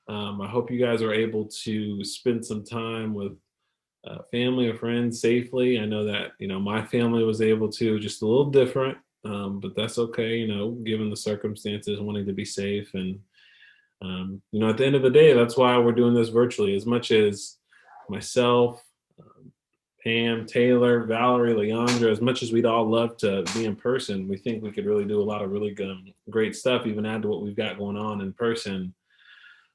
I hope you guys are able to spend some time with family or friends safely. I know that, my family was able to, just a little different, but that's okay, given the circumstances, wanting to be safe. And, at the end of the day, that's why we're doing this virtually. As much as myself, um, Pam, Taylor, Valerie, Leandra, as much as we'd all love to be in person, we think we could really do a lot of really good, great stuff, even add to what we've got going on in person.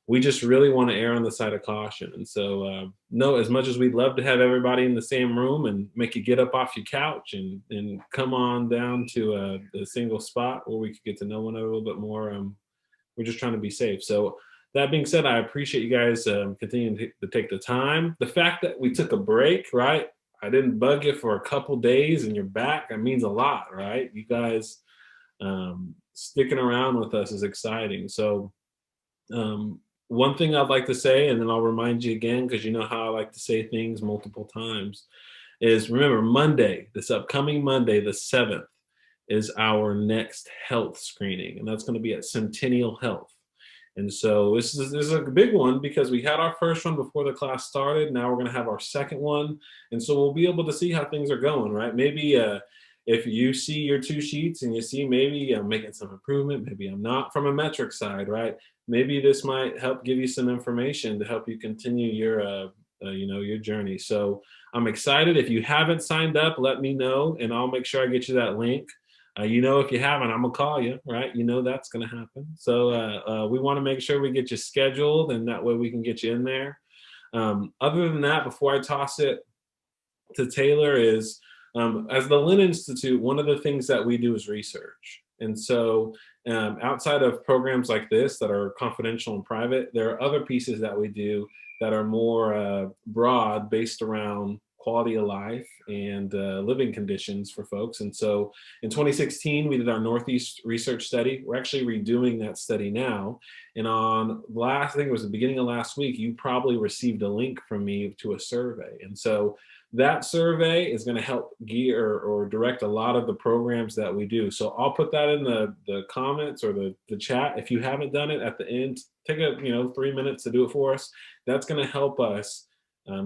We just really want to err on the side of caution. And so, no, as much as we'd love to have everybody in the same room and make you get up off your couch and come on down to a single spot where we could get to know one another a little bit more, we're just trying to be safe. So, that being said, I appreciate you guys continuing to take the time. The fact that we took a break, right? I didn't bug you for a couple days and you're back. That means a lot, right? You guys sticking around with us is exciting. So, one thing I'd like to say, and then I'll remind you again, because you know how I like to say things multiple times, is remember Monday, this upcoming Monday, the 7th, is our next health screening, and that's going to be at Centennial Health. And so this is a big one because we had our first one before the class started. Now we're going to have our second one. And so we'll be able to see how things are going, right? Maybe if you see your two sheets and you see maybe I'm making some improvement, maybe I'm not from a metric side, right? Maybe this might help give you some information to help you continue your journey. So I'm excited. If you haven't signed up, let me know and I'll make sure I get you that link. If you haven't, I'm gonna call you, right? That's gonna happen. So we want to make sure we get you scheduled, and that way we can get you in there. Other than that, before I toss it to Taylor, is as the Lynn Institute, one of the things that we do is research. And so outside of programs like this that are confidential and private, there are other pieces that we do that are more broad, based around quality of life and living conditions for folks. And so in 2016, we did our Northeast research study. We're actually redoing that study now. And I think it was the beginning of last week, you probably received a link from me to a survey. And so that survey is going to help gear or direct a lot of the programs that we do. So I'll put that in the comments or the chat. If you haven't done it, at the end, take 3 minutes to do it for us. That's going to help us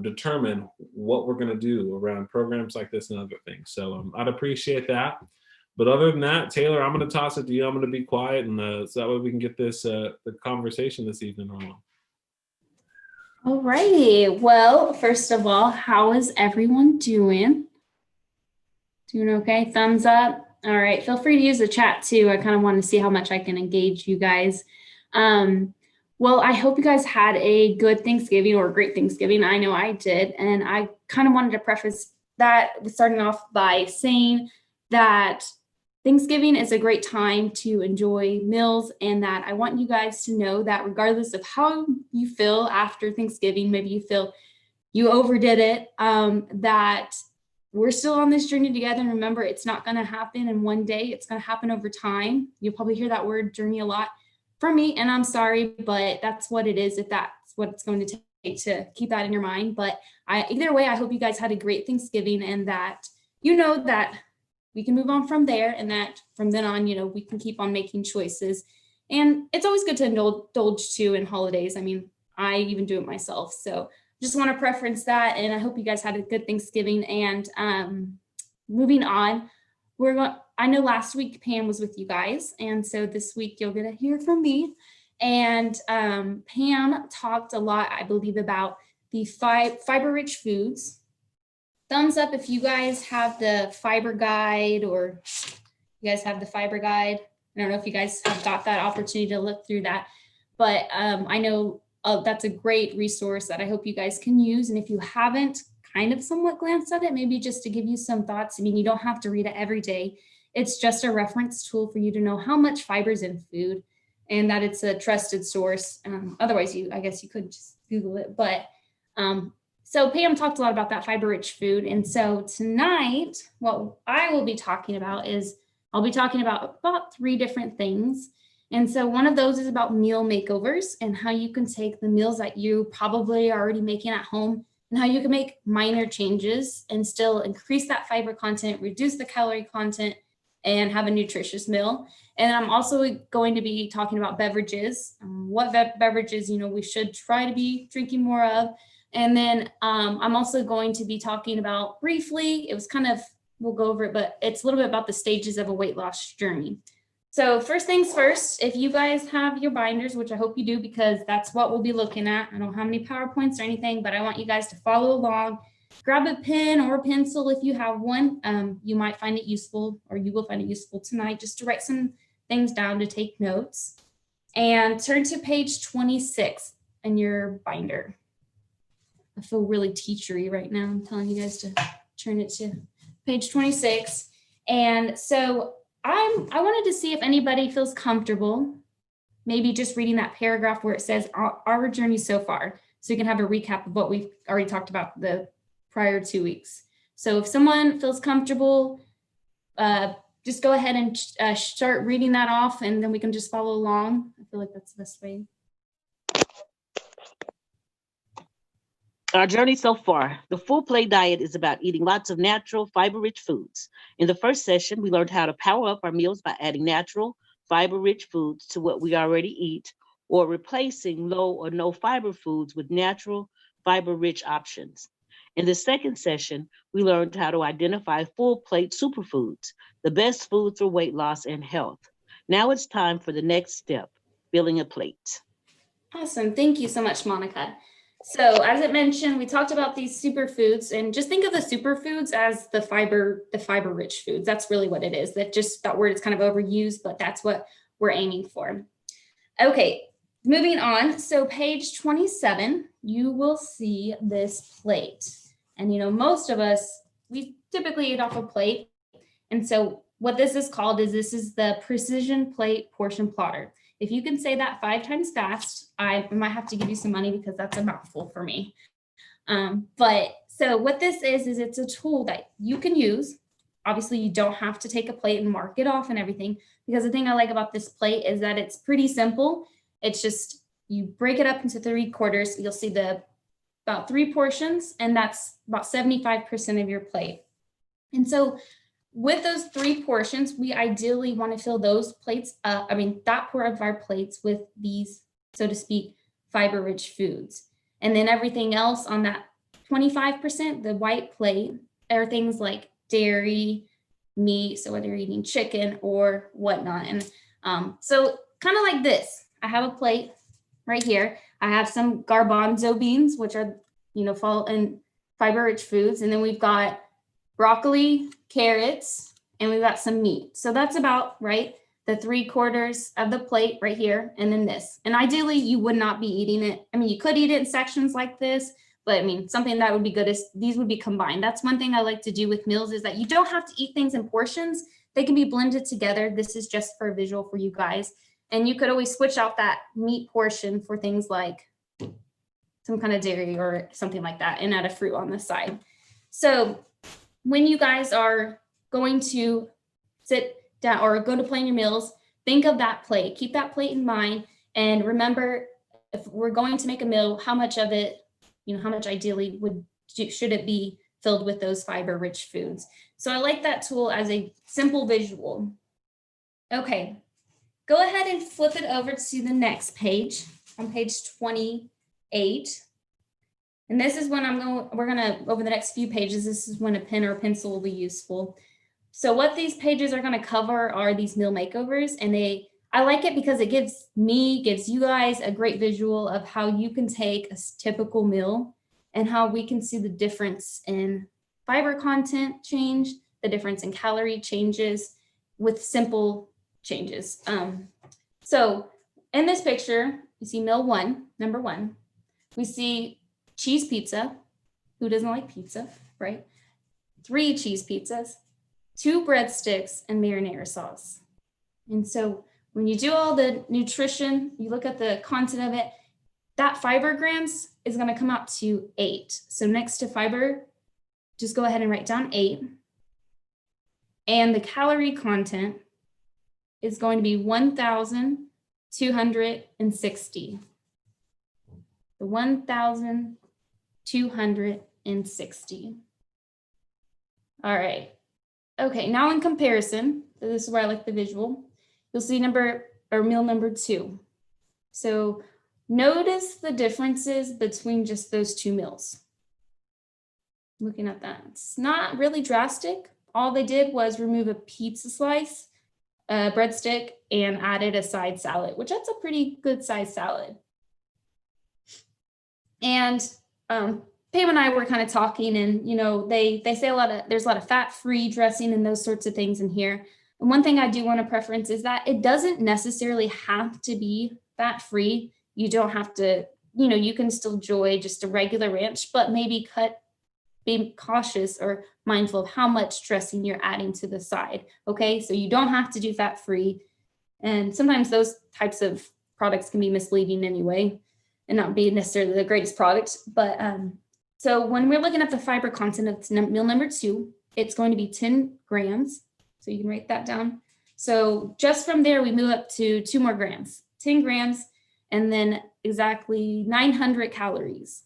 determine what we're going to do around programs like this and other things. So I'd appreciate that. But other than that, Taylor, I'm going to toss it to you. I'm going to be quiet, and so that way we can get the conversation this evening on. All righty. Well, first of all, how is everyone doing? Doing okay? Thumbs up. All right. Feel free to use the chat too. I kind of want to see how much I can engage you guys. Well, I hope you guys had a good Thanksgiving or a great Thanksgiving. I know I did. And I kind of wanted to preface that with starting off by saying that Thanksgiving is a great time to enjoy meals, and that I want you guys to know that regardless of how you feel after Thanksgiving, maybe you feel you overdid it, that we're still on this journey together. And remember, it's not going to happen in one day. It's going to happen over time. You'll probably hear that word journey a lot from me, and I'm sorry, but that's what it is, if that's what it's going to take, to keep that in your mind. But either way, I hope you guys had a great Thanksgiving, and that that we can move on from there, and that from then on, we can keep on making choices. And it's always good to indulge too in holidays. I mean, I even do it myself. So just want to preference that. And I hope you guys had a good Thanksgiving. And moving on, I know last week Pam was with you guys. And so this week you're going to hear from me. And Pam talked a lot, I believe, about the fiber-rich foods. Thumbs up if you guys have the fiber guide, or you guys have the fiber guide. I don't know if you guys have got that opportunity to look through that, but I know that's a great resource that I hope you guys can use. And if you haven't kind of somewhat glanced at it, maybe just to give you some thoughts. I mean, you don't have to read it every day. It's just a reference tool for you to know how much fiber is in food, and that it's a trusted source. Otherwise, I guess you could just Google it. But so Pam talked a lot about that fiber-rich food. And so tonight, what I will be talking about is I'll be talking about 3 different things. And so one of those is about meal makeovers, and how you can take the meals that you probably are already making at home and how you can make minor changes and still increase that fiber content, reduce the calorie content, and have a nutritious meal. And I'm also going to be talking about beverages, what beverages, we should try to be drinking more of. And then I'm also going to be talking about briefly, it was kind of, we'll go over it, but it's a little bit about the stages of a weight loss journey. So first things first, if you guys have your binders, which I hope you do, because that's what we'll be looking at. I don't have any PowerPoints or anything, but I want you guys to follow along. Grab a pen or a pencil if you have one. You might find it useful, or you will find it useful tonight, just to write some things down to take notes. And turn to page 26 in your binder. I feel really teachery right now. I'm telling you guys to turn it to page 26. And so I wanted to see if anybody feels comfortable, maybe just reading that paragraph where it says our journey so far. So you can have a recap of what we've already talked about the prior 2 weeks. So if someone feels comfortable, just go ahead and start reading that off, and then we can just follow along. I feel like that's the best way. Our journey so far. The full plate diet is about eating lots of natural, fiber-rich foods. In the first session, we learned how to power up our meals by adding natural, fiber-rich foods to what we already eat, or replacing low or no fiber foods with natural, fiber-rich options. In the second session, we learned how to identify full plate superfoods, the best foods for weight loss and health. Now it's time for the next step, filling a plate. Awesome. Thank you so much, Monica. So as I mentioned, we talked about these superfoods, and just think of the superfoods as the fiber-rich foods. That's really what it is. That word is kind of overused, but that's what we're aiming for. Okay, moving on. So page 27, you will see this plate. And most of us, we typically eat off a plate. And so what this is called is the precision plate portion plotter. If you can say that 5 times fast, I might have to give you some money because that's a mouthful for me. But so what this is it's a tool that you can use. Obviously, you don't have to take a plate and mark it off and everything, because the thing I like about this plate is that it's pretty simple. It's just, you break it up into 3 quarters. You'll see about 3 portions, and that's about 75% of your plate. And so with those 3 portions, we ideally want to fill those plates up, that part of our plates with these, so to speak, fiber-rich foods. And then everything else on that 25%, the white plate, are things like dairy, meat, so whether you're eating chicken or whatnot. And so kind of like this, I have a plate right here. I have some garbanzo beans, which are, fall in fiber-rich foods. And then we've got broccoli, carrots, and we've got some meat. So that's about, right, the 3 quarters of the plate right here, and then this. And ideally, you would not be eating it. You could eat it in sections like this, but something that would be good is these would be combined. That's one thing I like to do with meals, is that you don't have to eat things in portions. They can be blended together. This is just for visual for you guys. And you could always switch out that meat portion for things like some kind of dairy or something like that, and add a fruit on the side. So when you guys are going to sit down or go to plan your meals, think of that plate. Keep that plate in mind, and remember, if we're going to make a meal, how much of it, how much ideally should it be filled with those fiber-rich foods. So I like that tool as a simple visual. Okay, go ahead and flip it over to the next page, on page 28. And this is when we're gonna, over the next few pages, this is when a pen or a pencil will be useful. So what these pages are gonna cover are these meal makeovers, and I like it because it gives you guys a great visual of how you can take a typical meal and how we can see the difference in fiber content change, the difference in calorie changes with simple changes. So in this picture, you see meal 1, number 1, we see cheese pizza. Who doesn't like pizza, right? 3 cheese pizzas, 2 breadsticks, and marinara sauce. And so when you do all the nutrition, you look at the content of it, that fiber grams is going to come out to 8. So next to fiber, just go ahead and write down 8. And the calorie content is going to be 1,260. The 1,260. All right. Okay, now in comparison, this is where I like the visual. You'll see meal number 2. So notice the differences between just those 2 meals. Looking at that, it's not really drastic. All they did was remove a pizza slice, a breadstick, and added a side salad, which that's a pretty good size salad. And Pam and I were kind of talking, and they say there's a lot of fat-free dressing and those sorts of things in here. And one thing I do want to preference is that it doesn't necessarily have to be fat-free. You don't have to, you can still enjoy just a regular ranch, but maybe be cautious or mindful of how much dressing you're adding to the side. Okay, so you don't have to do fat-free. And sometimes those types of products can be misleading anyway and not be necessarily the greatest product. But so when we're looking at the fiber content of meal number 2, it's going to be 10 grams. So you can write that down. So just from there, we move up to 2 more grams, 10 grams, and then exactly 900 calories.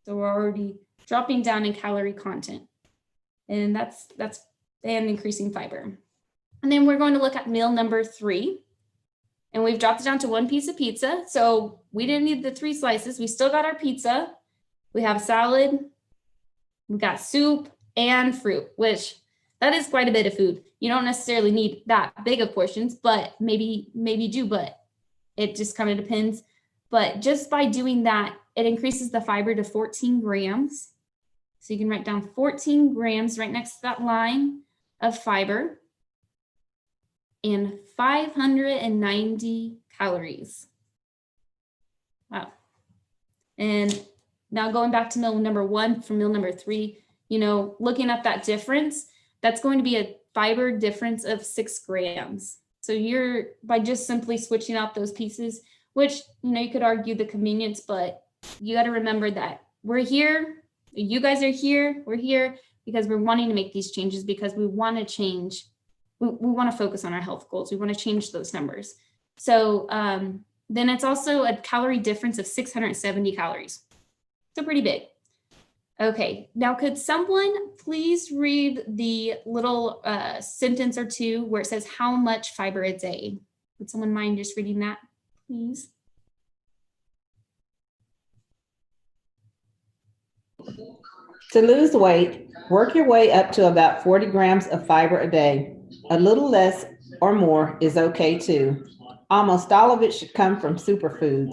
So we're already dropping down in calorie content. And that's increasing fiber. And then we're going to look at meal number 3. And we've dropped it down to 1 piece of pizza. So we didn't need the 3 slices. We still got our pizza. We have salad. We've got soup and fruit, which that is quite a bit of food. You don't necessarily need that big of portions, but maybe you do, but it just kind of depends. But just by doing that, it increases the fiber to 14 grams. So you can write down 14 grams right next to that line of fiber and 590 calories. Wow. And now going back to meal number 1 from meal number 3, looking at that difference, that's going to be a fiber difference of 6 grams. So you're, by just simply switching out those pieces, which, you could argue the convenience, but you got to remember that we're here. You guys are here. We're here because we're wanting to make these changes because we want to change. We want to focus on our health goals. We want to change those numbers. So then it's also a calorie difference of 670 calories. So pretty big. Okay, now could someone please read the little sentence or 2 where it says how much fiber a day? Would someone mind just reading that, please? To lose weight, work your way up to about 40 grams of fiber a day. A little less or more is okay too. Almost all of it should come from superfoods.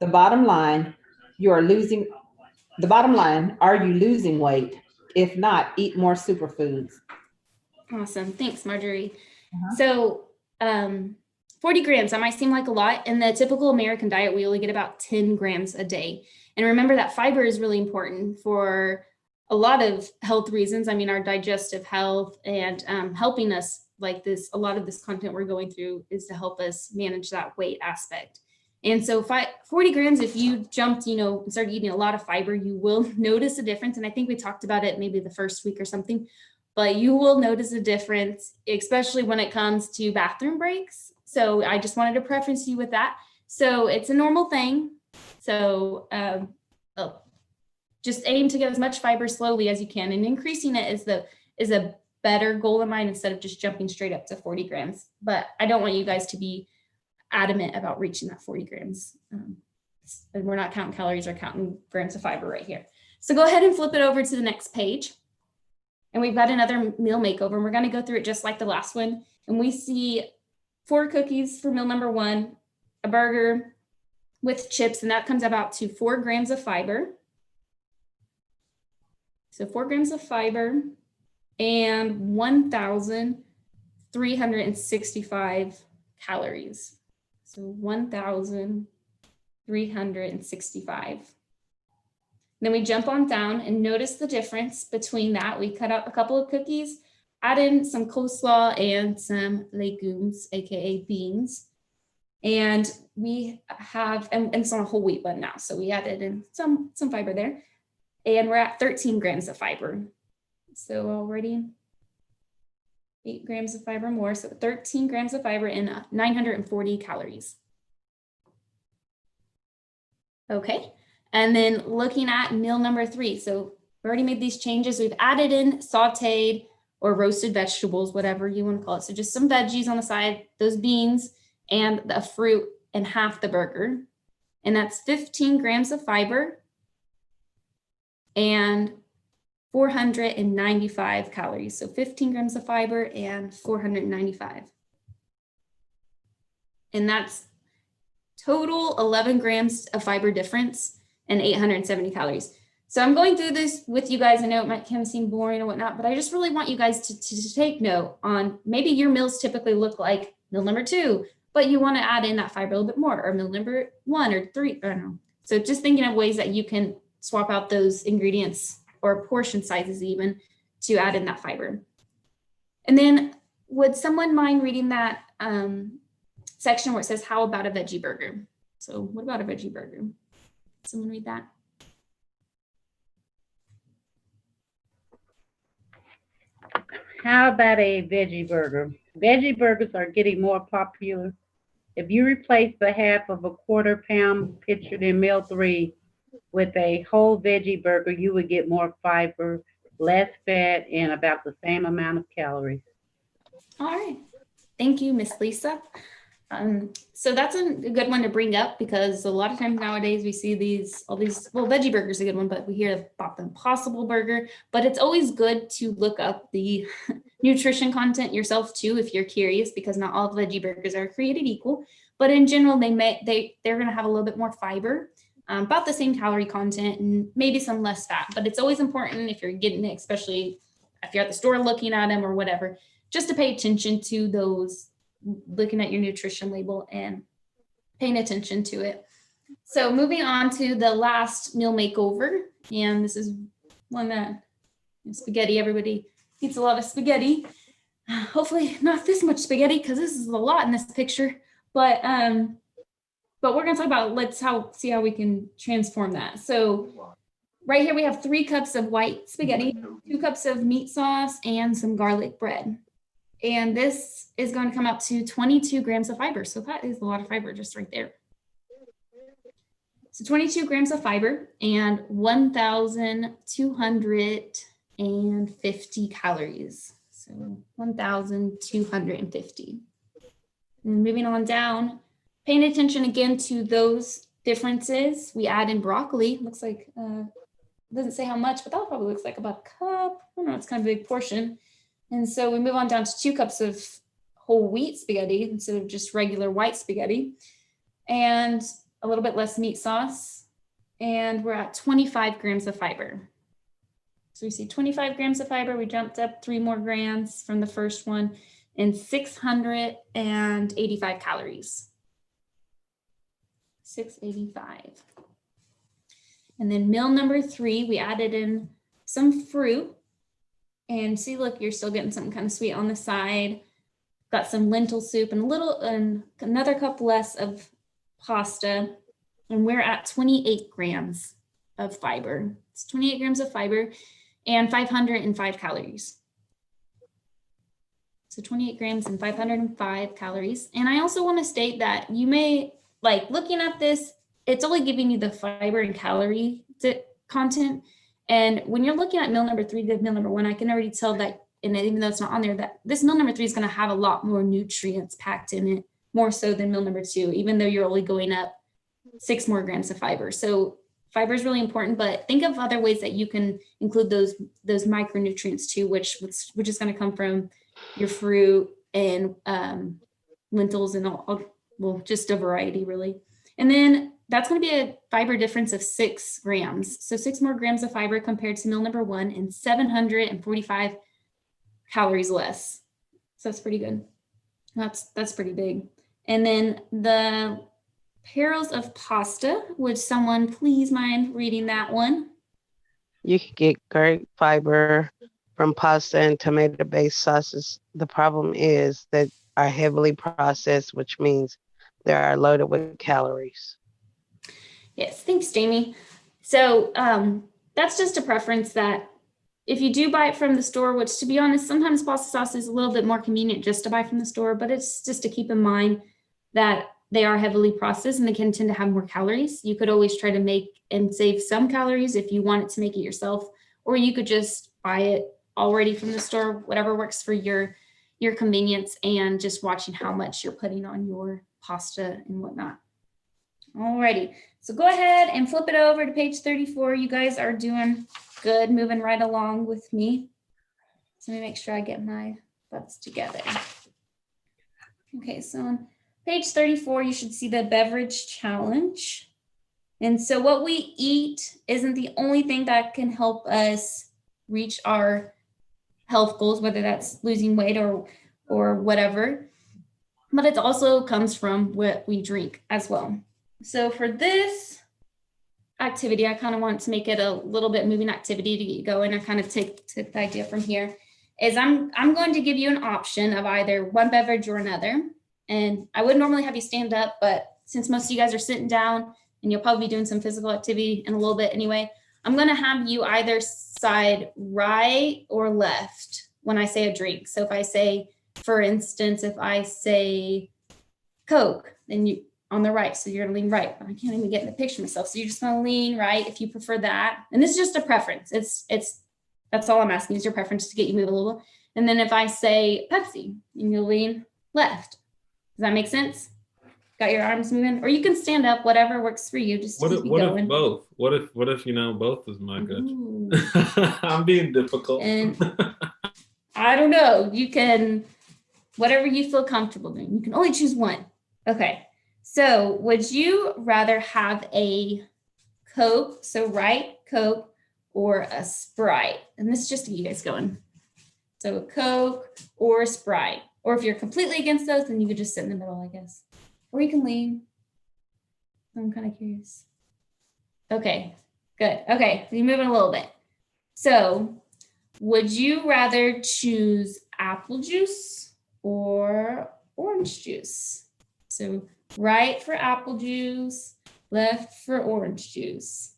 The bottom line, are you losing weight? If not, eat more superfoods. Awesome. Thanks, Marjorie. So 40 grams, that might seem like a lot. In the typical American diet, we only get about 10 grams a day. And remember that fiber is really important for a lot of health reasons. I mean, our digestive health and helping us like this, a lot of this content we're going through is to help us manage that weight aspect. And so 40 grams, if you jumped, and started eating a lot of fiber, you will notice a difference. And I think we talked about it maybe the first week or something, but you will notice a difference, especially when it comes to bathroom breaks. So I just wanted to preference you with that. So it's a normal thing. So just aim to get as much fiber slowly as you can, and increasing it is a better goal of mine instead of just jumping straight up to 40 grams. But I don't want you guys to be adamant about reaching that 40 grams. And we're not counting calories or counting grams of fiber right here. So go ahead and flip it over to the next page. And we've got another meal makeover, and we're going to go through it just like the last one. And we see 4 cookies for meal number 1, a burger with chips, and that comes about to 4 grams of fiber. So 4 grams of fiber and 1,365 calories. So 1,365. Then we jump on down and notice the difference between that. We cut out a couple of cookies, add in some coleslaw and some legumes, AKA beans. And we have, and it's on a whole wheat bun now. So we added in some fiber there. And we're at 13 grams of fiber. So already 8 grams of fiber more. So 13 grams of fiber and 940 calories. Okay. And then looking at meal number 3. So we already made these changes. We've added in sauteed or roasted vegetables, whatever you want to call it. So just some veggies on the side, those beans and the fruit and half the burger. And that's 15 grams of fiber and 495 calories. So 15 grams of fiber and 495. And that's total 11 grams of fiber difference and 870 calories. So I'm going through this with you guys. I know it might kind of seem boring or whatnot, but I just really want you guys to take note on maybe your meals typically look like meal number 2, but you want to add in that fiber a little bit more, or meal number 1 or 3, I don't know. So just thinking of ways that you can swap out those ingredients or portion sizes even to add in that fiber. And then would someone mind reading that section where it says, how about a veggie burger? So what about a veggie burger? Someone read that? How about a veggie burger? Veggie burgers are getting more popular. If you replace the half of a quarter pound pictured in meal 3 with a whole veggie burger, you would get more fiber, less fat, and about the same amount of calories. All right. Thank you, Miss Lisa. So that's a good one to bring up, because a lot of times nowadays we see well, veggie burgers are a good one, but we hear about the Impossible Burger. But it's always good to look up the nutrition content yourself too, if you're curious, because not all veggie burgers are created equal. But in general, they're going to have a little bit more fiber, about the same calorie content, and maybe some less fat. But it's always important if you're getting it, especially if you're at the store looking at them or whatever, just to pay attention to those, looking at your nutrition label and paying attention to it. So moving on to the last meal makeover, and this is one that spaghetti, everybody eats a lot of spaghetti. Hopefully not this much spaghetti, because this is a lot in this picture, but we're going to talk about, see how we can transform that. So right here we have 3 cups of white spaghetti, 2 cups of meat sauce, and some garlic bread. And this is going to come up to 22 grams of fiber. So that is a lot of fiber just right there. So 22 grams of fiber and 1,250 calories. So 1,250. And moving on down, paying attention again to those differences. We add in broccoli. Looks like, doesn't say how much, but that probably looks like about a cup. I don't know, it's kind of a big portion. And so we move on down to 2 cups of whole wheat spaghetti instead of just regular white spaghetti, and a little bit less meat sauce. And we're at 25 grams of fiber. So we see 25 grams of fiber. We jumped up 3 more grams from the first one, and 685 calories. 685. And then meal number 3, we added in some fruit. And see, look, you're still getting something kind of sweet on the side. Got some lentil soup and another cup less of pasta. And we're at 28 grams of fiber. It's 28 grams of fiber and 505 calories. So 28 grams and 505 calories. And I also want to state that you may, like, looking at this, it's only giving you the fiber and calorie content. And when you're looking at meal number 3 to meal number 1, I can already tell that, and even though it's not on there, that this meal number 3 is going to have a lot more nutrients packed in it, more so than meal number 2, even though you're only going up 6 more grams of fiber. So fiber is really important, but think of other ways that you can include those micronutrients too, which is going to come from your fruit and lentils and all, well, just a variety really. And then that's going to be a fiber difference of 6 grams. So 6 more grams of fiber compared to meal number 1, and 745 calories less. So that's pretty good. That's pretty big. And then the pairals of pasta, would someone please mind reading that one? You can get great fiber from pasta and tomato-based sauces. The problem is that are heavily processed, which means they are loaded with calories. Yes, thanks, Jamie. So that's just a preference that if you do buy it from the store, which to be honest, sometimes pasta sauce is a little bit more convenient just to buy from the store, but it's just to keep in mind that they are heavily processed and they can tend to have more calories. You could always try to make and save some calories if you wanted to make it yourself, or you could just buy it already from the store, whatever works for your convenience, and just watching how much you're putting on your pasta and whatnot. Alrighty, so go ahead and flip it over to page 34. You guys are doing good, moving right along with me. So let me make sure I get my butts together. Okay, so on page 34, you should see the beverage challenge. And so what we eat isn't the only thing that can help us reach our health goals, whether that's losing weight or whatever, but it also comes from what we drink as well. So for this activity, I kind of want to make it a little bit moving activity to get you going. I kind of take the idea from here is I'm going to give you an option of either one beverage or another. And I would normally have you stand up, but since most of you guys are sitting down and you'll probably be doing some physical activity in a little bit anyway, I'm going to have you either side right or left when I say a drink. So if I say, for instance, if I say Coke, then you on the right, so you're gonna lean right. I can't even get in the picture myself. So you're just gonna lean right if you prefer that. And this is just a preference. That's all I'm asking is your preference to get you move a little. And then if I say Pepsi, and you'll lean left. Does that make sense? Got your arms moving, or you can stand up, whatever works for you. Just keep going. If both? What if both is my good? I'm being difficult. And I don't know. You can whatever you feel comfortable doing. You can only choose one. Okay. So would you rather have a Coke, so right, Coke, or a Sprite? And this is just to get you guys going. So a Coke or a Sprite. Or if you're completely against those, then you could just sit in the middle, I guess. Or you can lean. I'm kind of curious. Okay, good. Okay, so you move it a little bit. So would you rather choose apple juice or orange juice? So right for apple juice, left for orange juice.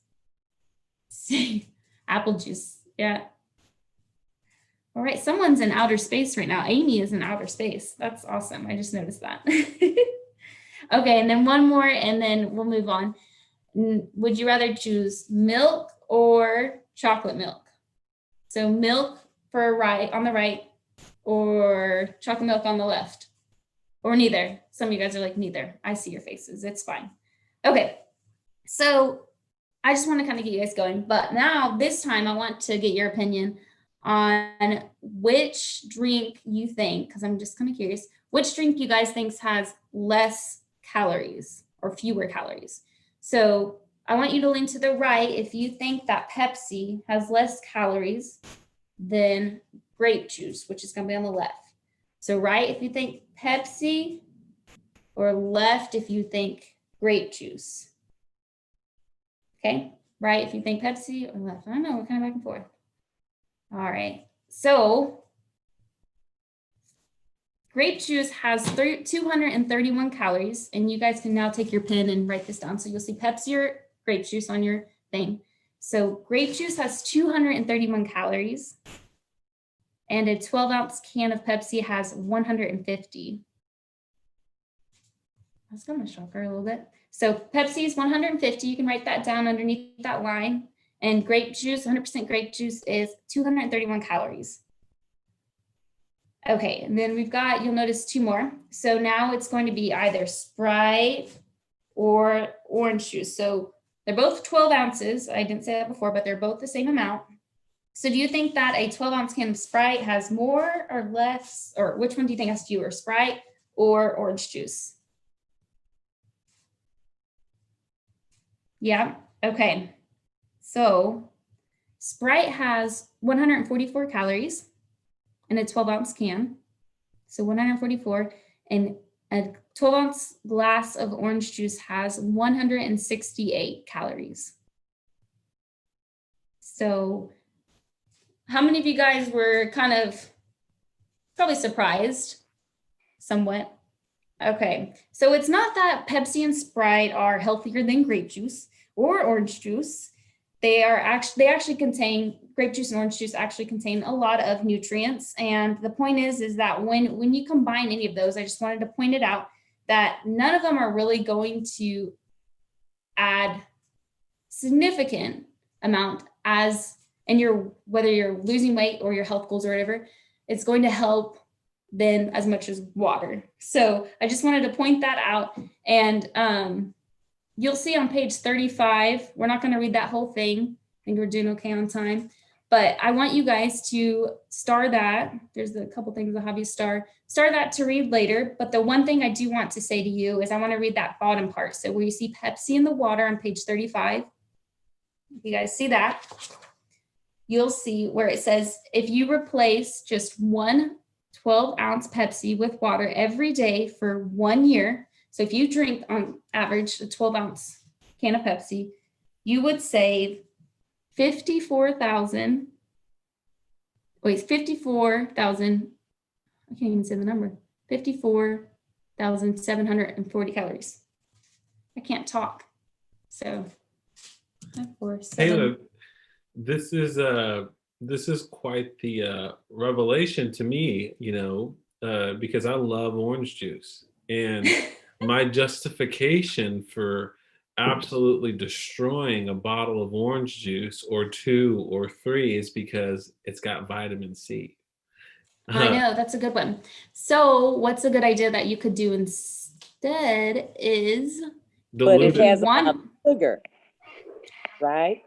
See, apple juice, yeah. All right, someone's in outer space right now. Amy is in outer space. That's awesome. I just noticed that. Okay, and then one more, and then we'll move on. Would you rather choose milk or chocolate milk? So milk for right on the right, or chocolate milk on the left, or neither. Some of you guys are like, neither. I see your faces. It's fine. Okay, so I just want to kind of get you guys going. But now this time I want to get your opinion on which drink you think, because I'm just kind of curious, which drink you guys think has less calories or fewer calories. So I want you to lean to the right if you think that Pepsi has less calories than grape juice, which is going to be on the left. So right if you think Pepsi, or left if you think grape juice. Okay, right if you think Pepsi, or left. I don't know, we're kind of back and forth. All right, so grape juice has 231 calories, and you guys can now take your pen and write this down. So you'll see Pepsi or grape juice on your thing. So grape juice has 231 calories, and a 12-ounce can of Pepsi has 150. That's kind of a shocker a little bit. So Pepsi is 150. You can write that down underneath that line. And grape juice, 100% grape juice is 231 calories. Okay, and then we've got, you'll notice two more. So now it's going to be either Sprite or orange juice. So they're both 12 ounces. I didn't say that before, but they're both the same amount. So do you think that a 12-ounce can of Sprite has more or less, or which one do you think has fewer, Sprite or orange juice? Yeah, okay. So Sprite has 144 calories in a 12-ounce can. So 144, and a 12-ounce glass of orange juice has 168 calories. So how many of you guys were kind of probably surprised somewhat? Okay, so it's not that Pepsi and Sprite are healthier than grape juice or orange juice. They actually contain, grape juice and orange juice actually contain a lot of nutrients. And the point is that when you combine any of those, I just wanted to point it out that none of them are really going to add significant amount as and whether you're losing weight or your health goals or whatever, it's going to help then as much as water. So I just wanted to point that out. And you'll see on page 35, we're not going to read that whole thing. I think we're doing okay on time. But I want you guys to star that. There's a couple things I'll have you star that to read later. But the one thing I do want to say to you is I want to read that bottom part. So where you see Pepsi in the water on page 35, if you guys see that, you'll see where it says, if you replace just one 12-ounce Pepsi with water every day for 1 year, so if you drink on average a 12-ounce can of Pepsi, you would save 54,000, I can't even say the number, 54,740 calories. I can't talk. So, of course. Taylor, this is quite the revelation to me, because I love orange juice. And my justification for absolutely destroying a bottle of orange juice or 2 or 3 is because it's got vitamin C. I know, that's a good one. So what's a good idea that you could do instead is But it has one sugar, right?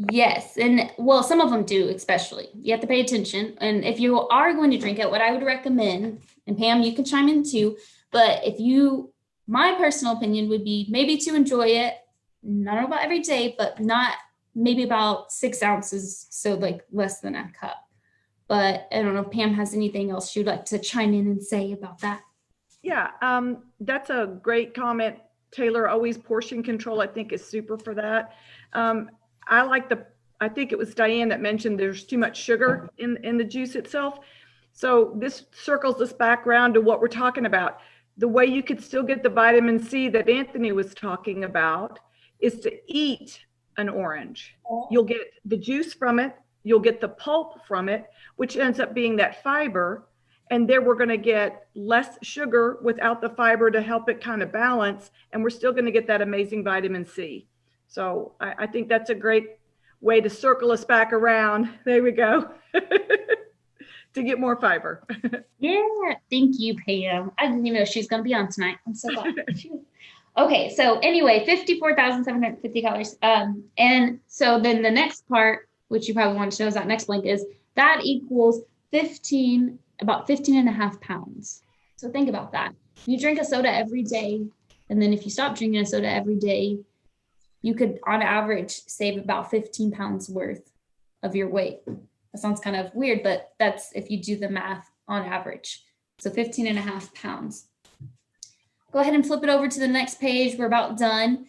Yes, and well, some of them do, especially. You have to pay attention. And if you are going to drink it, what I would recommend, and Pam, you can chime in too, but my personal opinion would be maybe to enjoy it, not about every day, but not maybe about 6 ounces, so like less than a cup. But I don't know if Pam has anything else she'd like to chime in and say about that. Yeah, that's a great comment, Taylor. Always portion control, I think, is super for that. I think it was Diane that mentioned there's too much sugar in the juice itself. So this circles us back around to what we're talking about. The way you could still get the vitamin C that Anthony was talking about is to eat an orange. You'll get the juice from it, you'll get the pulp from it, which ends up being that fiber. And there we're going to get less sugar without the fiber to help it kind of balance. And we're still going to get that amazing vitamin C. So I think that's a great way to circle us back around. There we go. To get more fiber. Yeah, thank you, Pam. I didn't even know she was going to be on tonight. I'm so glad. Okay, so anyway, 54,750 calories. And so then the next part, which you probably want to know is that next blank, is that equals about 15 and a half pounds. So think about that. You drink a soda every day, and then if you stop drinking a soda every day, you could on average save about 15 pounds worth of your weight. That sounds kind of weird, but that's if you do the math on average. So 15 and a half pounds. Go ahead and flip it over to the next page. We're about done.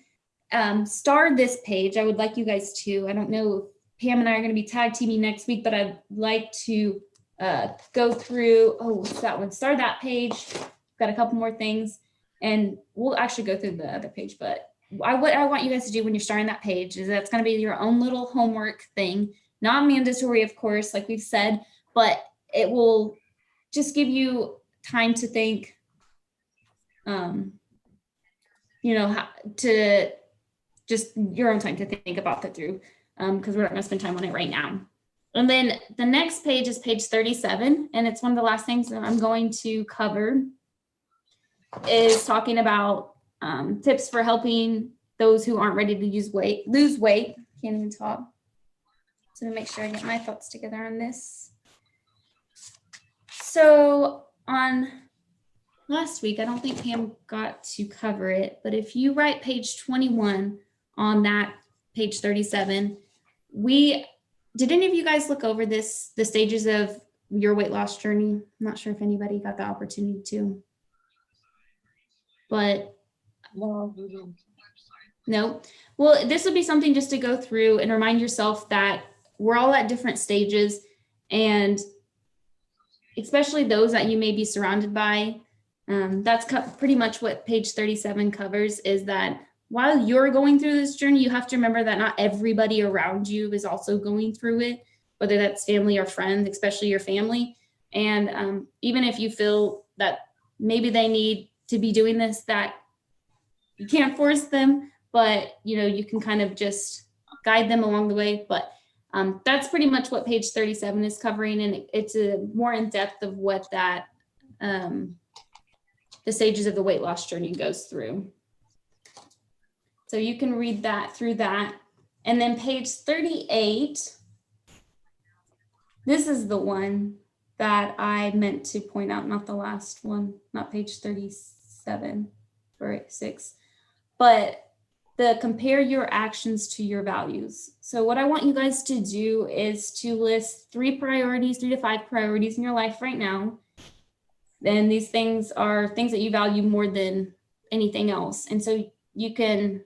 Star this page. I would like you guys to, I don't know if Pam and I are going to be tag teaming next week, but I'd like to go through, what's that one? Star that page. Got a couple more things, and we'll actually go through the other page, but what I want you guys to do when you're starting that page is that's going to be your own little homework thing. Not mandatory, of course, like we've said, but it will just give you time to think, to just your own time to think about that through, because we're not going to spend time on it right now. And then the next page is page 37, and it's one of the last things that I'm going to cover is talking about tips for helping those who aren't ready to lose weight. Can't even talk. So make sure I get my thoughts together on this. So on last week, I don't think Pam got to cover it, but if you write page 21 on that page 37, did any of you guys look over the stages of your weight loss journey? I'm not sure if anybody got the opportunity to, but no. Well, this would be something just to go through and remind yourself that we're all at different stages, and especially those that you may be surrounded by. That's pretty much what page 37 covers, is that while you're going through this journey, you have to remember that not everybody around you is also going through it, whether that's family or friends, especially your family. And even if you feel that maybe they need to be doing this, that you can't force them, but you can kind of just guide them along the way. But That's pretty much what page 37 is covering, and it's a more in depth of what that the stages of the weight loss journey goes through. So you can read that through that. And then page 38, this is the one that I meant to point out, not the last one, not page 37 or 6, but the compare your actions to your values. So what I want you guys to do is to list 3 to 5 priorities in your life right now. And these things are things that you value more than anything else. And so you can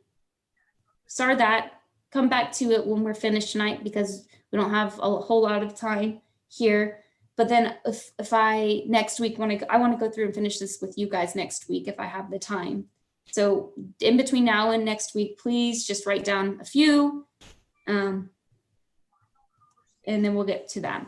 start that, come back to it when we're finished tonight, because we don't have a whole lot of time here. But then if I next week I want to go through and finish this with you guys next week if I have the time. So in between now and next week, please just write down a few, and then we'll get to that.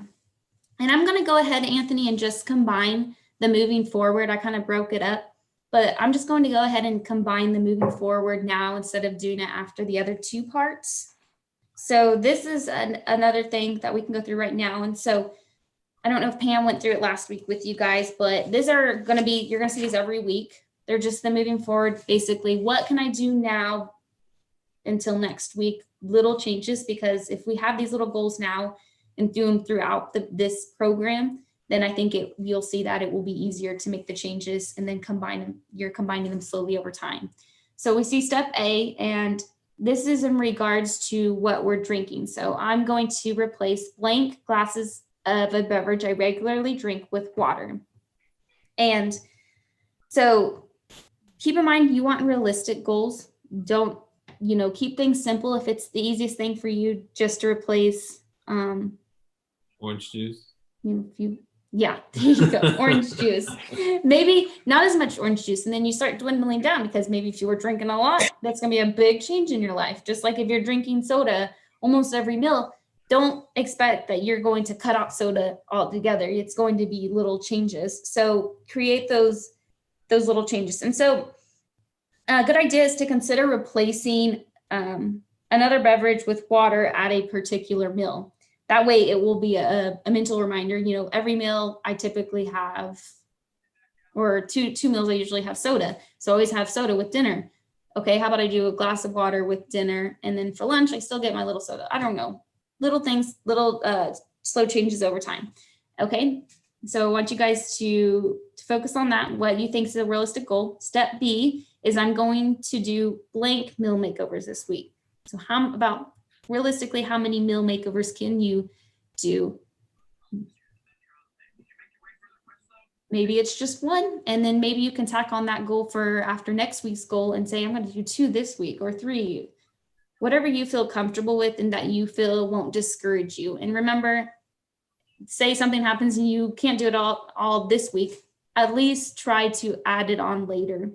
And I'm going to go ahead, Anthony, and just combine the moving forward. I kind of broke it up, but I'm just going to go ahead and combine the moving forward now instead of doing it after the other 2 parts. So this is another thing that we can go through right now. And so I don't know if Pam went through it last week with you guys, but these are going to be, you're going to see these every week. They're just the moving forward. Basically, what can I do now until next week? Little changes, because if we have these little goals now and do them throughout this program, then I think you'll see that it will be easier to make the changes and then combine them. You're combining them slowly over time. So we see step A, and this is in regards to what we're drinking. So I'm going to replace blank glasses of a beverage I regularly drink with water. And so keep in mind, you want realistic goals. Don't, keep things simple. If it's the easiest thing for you just to replace Orange juice. Yeah, there you go. Orange juice. Maybe not as much orange juice. And then you start dwindling down, because maybe if you were drinking a lot, that's going to be a big change in your life. Just like if you're drinking soda almost every meal, don't expect that you're going to cut out soda altogether. It's going to be little changes. So create those little changes. And so a good idea is to consider replacing another beverage with water at a particular meal. That way it will be a mental reminder. Every meal I typically have, or two meals I usually have soda. So I always have soda with dinner. Okay, how about I do a glass of water with dinner, and then for lunch I still get my little soda. I don't know. Little things, little slow changes over time. Okay, so I want you guys to focus on that, what you think is a realistic goal. Step B is I'm going to do blank meal makeovers this week. So realistically, how many meal makeovers can you do? Maybe it's just 1, and then maybe you can tack on that goal for after next week's goal and say, I'm going to do 2 this week or 3, whatever you feel comfortable with and that you feel won't discourage you. And remember, say something happens and you can't do it all this week, at least try to add it on later.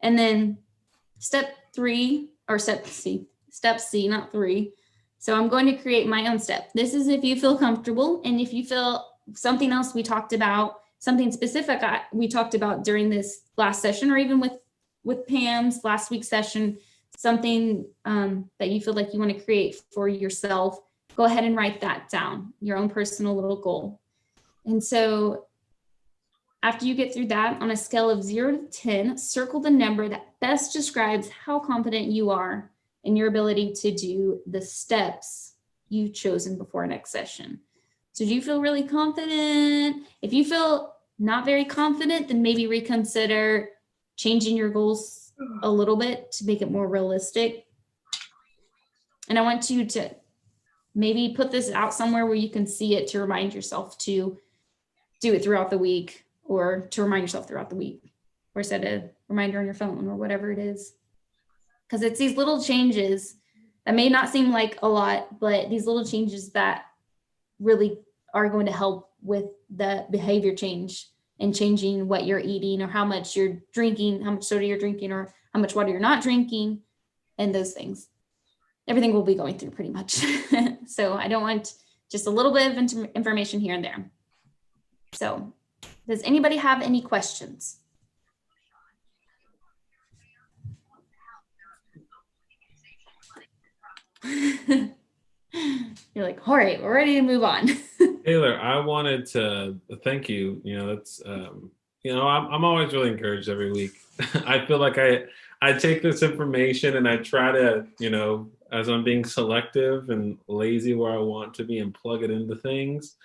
And then step C, not 3. So I'm going to create my own step. This is if you feel comfortable, and if you feel something else we talked about, something specific we talked about during this last session, or even with Pam's last week's session, something that you feel like you want to create for yourself, go ahead and write that down, your own personal little goal. And so after you get through that, on a scale of 0 to 10, circle the number that best describes how confident you are in your ability to do the steps you've chosen before next session. So do you feel really confident? If you feel not very confident, then maybe reconsider changing your goals a little bit to make it more realistic. And I want you to maybe put this out somewhere where you can see it, to remind yourself to do it throughout the week, or to remind yourself throughout the week, or set a reminder on your phone or whatever it is. Because it's these little changes that may not seem like a lot, but these little changes that really are going to help with the behavior change and changing what you're eating, or how much you're drinking, how much soda you're drinking, or how much water you're not drinking, and those things. Everything we'll be going through pretty much. So I don't want just a little bit of information here and there. So does anybody have any questions? You're like, all right, we're ready to move on. Taylor, I wanted to thank you. That's I'm always really encouraged every week. I feel like I take this information and I try to, as I'm being selective and lazy where I want to be and plug it into things.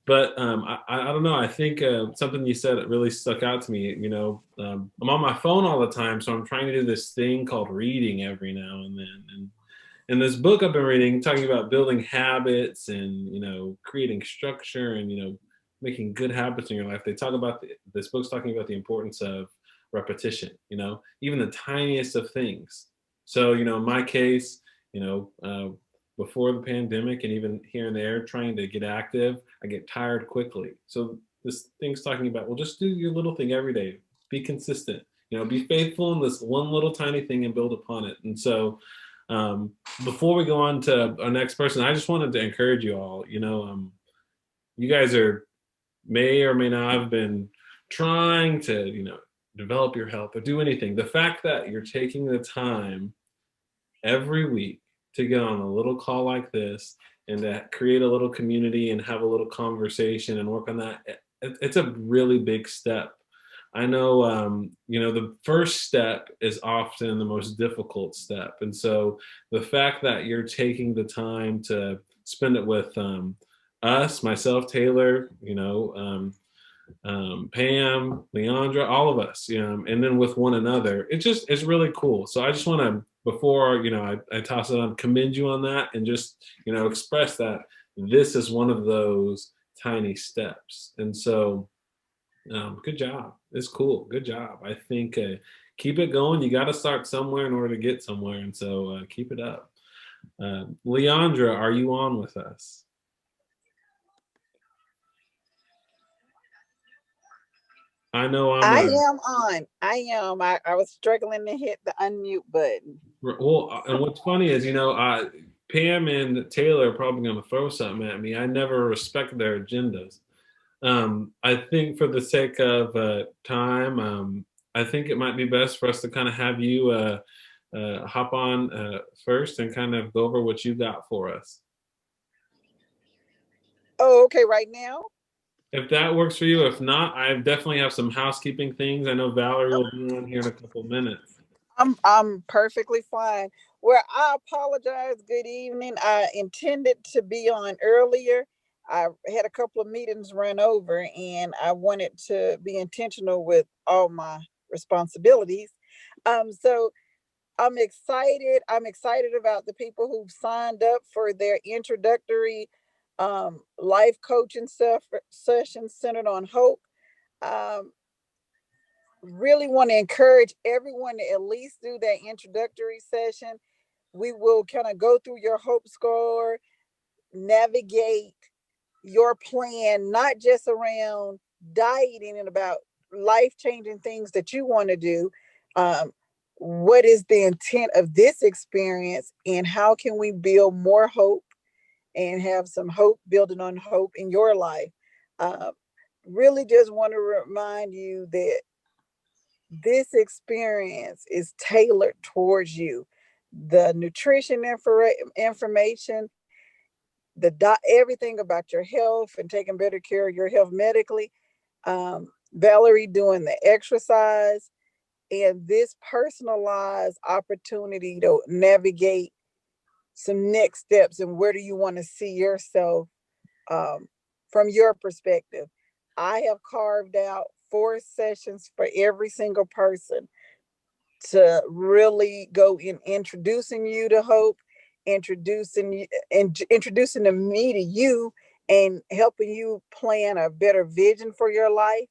But I don't know. I think something you said that really stuck out to me. I'm on my phone all the time, so I'm trying to do this thing called reading every now and then. And in this book I've been reading, talking about building habits and creating structure and making good habits in your life, they talk about this book's talking about the importance of repetition. Even the tiniest of things. So in my case, before the pandemic and even here and there trying to get active, I get tired quickly. So this thing's talking about, well, just do your little thing every day. Be consistent. Be faithful in this one little tiny thing and build upon it. And so before we go on to our next person, I just wanted to encourage you all. You guys may or may not have been trying to, develop your health or do anything. The fact that you're taking the time every week to get on a little call like this and to create a little community and have a little conversation and work on that, it's a really big step. I know, the first step is often the most difficult step. And so the fact that you're taking the time to spend it with us, myself, Taylor, Pam, Leandra, all of us, and then with one another, it's really cool. So I just want to, before, I toss it on, commend you on that and just, express that this is one of those tiny steps. And so good job. It's cool. Good job. I think keep it going. You got to start somewhere in order to get somewhere. And so keep it up. Leandra, are you on with us? I know I am on. I am. I was struggling to hit the unmute button. Well, and what's funny is, Pam and Taylor are probably going to throw something at me. I never respect their agendas. I think for the sake of time, I think it might be best for us to kind of have you hop on first and kind of go over what you got for us. Oh, okay, right now? If that works for you. If not, I definitely have some housekeeping things. I know Valerie will be on here in a couple minutes. I'm perfectly fine. Well, I apologize. Good evening. I intended to be on earlier. I had a couple of meetings run over and I wanted to be intentional with all my responsibilities. So I'm excited. I'm excited about the people who've signed up for their introductory life coaching session centered on hope. Um, really want to encourage everyone to at least do that introductory session. We will kind of go through your hope score, navigate your plan, not just around dieting and about life-changing things that you want to do. What is the intent of this experience and how can we build more hope and have some hope building on hope in your life? Really just want to remind you that this experience is tailored towards you. The nutrition information, everything about your health and taking better care of your health medically. Valerie doing the exercise and this personalized opportunity to navigate some next steps and where do you want to see yourself from your perspective. I have carved out 4 sessions for every single person to really go in introducing you to hope, introducing me to you, and helping you plan a better vision for your life.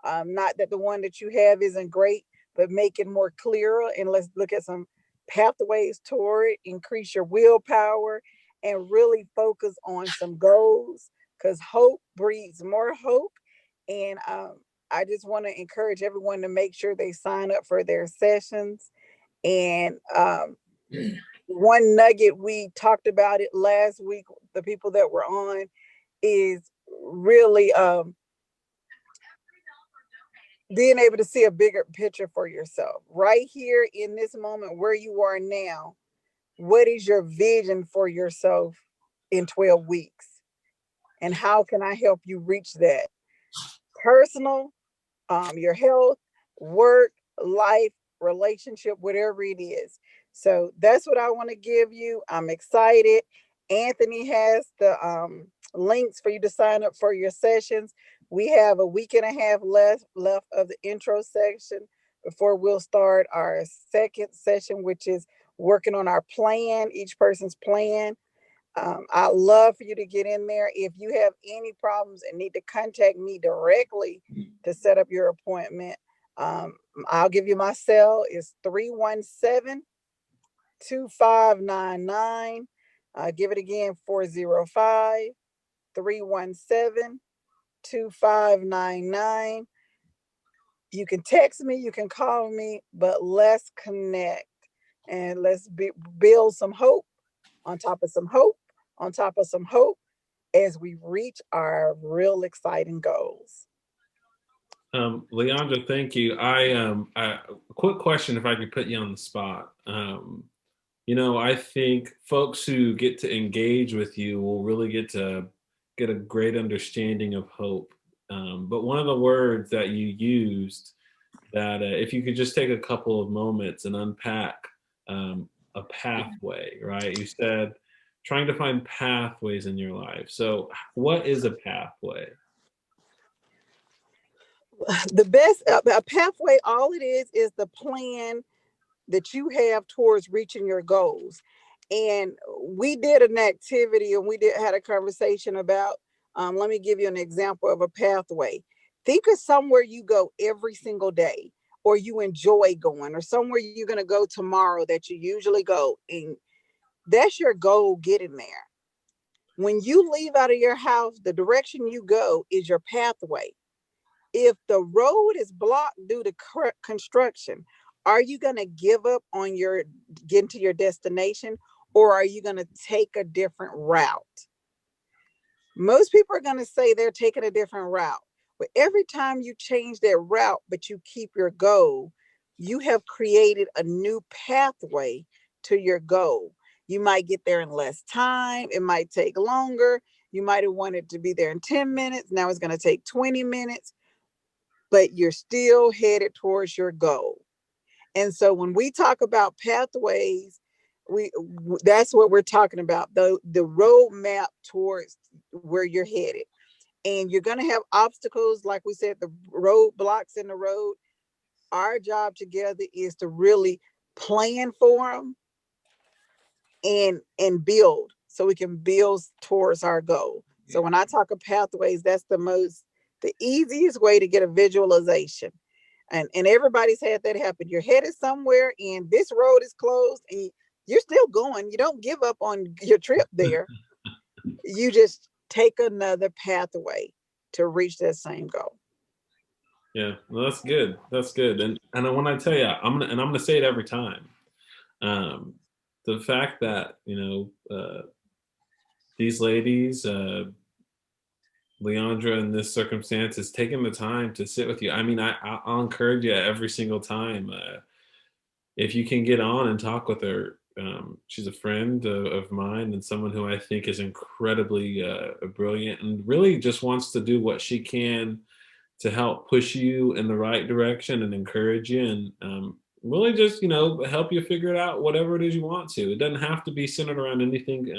Not that the one that you have isn't great, but make it more clearer. And let's look at some pathways toward it, increase your willpower, and really focus on some goals because hope breeds more hope. And I just want to encourage everyone to make sure they sign up for their sessions. And one nugget, we talked about it last week, the people that were on, is really being able to see a bigger picture for yourself. Right here in this moment where you are now, what is your vision for yourself in 12 weeks. And how can I help you reach that? Personal, your health, work, life, relationship, whatever it is. So that's what I want to give you. I'm excited. Anthony has the links for you to sign up for your sessions. We have a week and a half left of the intro section before we'll start our second session, which is working on our plan, each person's plan. I love for you to get in there. If you have any problems and need to contact me directly to set up your appointment, I'll give you my cell. It's 317-2599. Give it again, 405-317-2599. You can text me, you can call me, but let's connect and let's build some hope on top of some hope on top of some hope as we reach our real exciting goals. Leandra, thank you. A quick question, if I could put you on the spot. I think folks who get to engage with you will really get a great understanding of hope. But one of the words that you used that if you could just take a couple of moments and unpack a pathway, right? You said trying to find pathways in your life. So what is a pathway? The best a pathway, all it is the plan that you have towards reaching your goals. And we did an activity and had a conversation about, let me give you an example of a pathway. Think of somewhere you go every single day, or you enjoy going, or somewhere you're going to go tomorrow that you usually go. And that's your goal getting there. When you leave out of your house, the direction you go is your pathway. If the road is blocked due to construction, are you going to give up on getting to your destination, or are you going to take a different route? Most people are going to say they're taking a different route. But every time you change that route, but you keep your goal, you have created a new pathway to your goal. You might get there in less time. It might take longer. You might have wanted to be there in 10 minutes. Now it's going to take 20 minutes, but you're still headed towards your goal. And so when we talk about pathways, that's what we're talking about, the roadmap towards where you're headed. And you're going to have obstacles, like we said, the roadblocks in the road. Our job together is to really plan for them and build, so we can build towards our goal. So when I talk of pathways, that's the easiest way to get a visualization. And everybody's had that happen. You're headed somewhere and this road is closed and you're still going. You don't give up on your trip there. You just take another pathway to reach that same goal. Yeah, well, that's good. That's good. And when I tell you, I'm gonna say it every time. The fact that these ladies, Leandra, in this circumstance, is taking the time to sit with you. I mean, I'll encourage you every single time. If you can get on and talk with her, she's a friend of mine and someone who I think is incredibly brilliant and really just wants to do what she can to help push you in the right direction and encourage you and really just help you figure it out, whatever it is you want to. It doesn't have to be centered around anything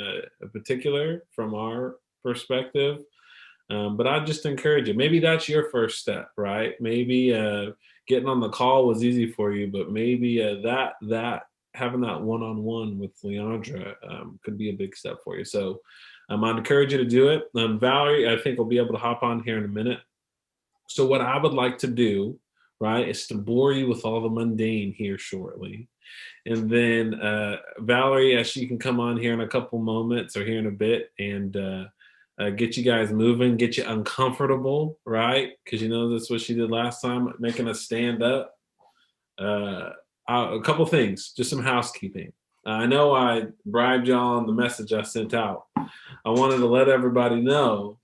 particular from our perspective. But I just encourage you. Maybe that's your first step, right? Maybe getting on the call was easy for you, but maybe that having that one-on-one with Leandra could be a big step for you. So I'd encourage you to do it. Valerie, I think, will be able to hop on here in a minute. So what I would like to do, right, is to bore you with all the mundane here shortly. And then Valerie, she can come on here in a couple moments or here in a bit and get you guys moving, get you uncomfortable, right? Because that's what she did last time, making us stand up. A couple things, just some housekeeping. I know I bribed y'all on the message I sent out. I wanted to let everybody know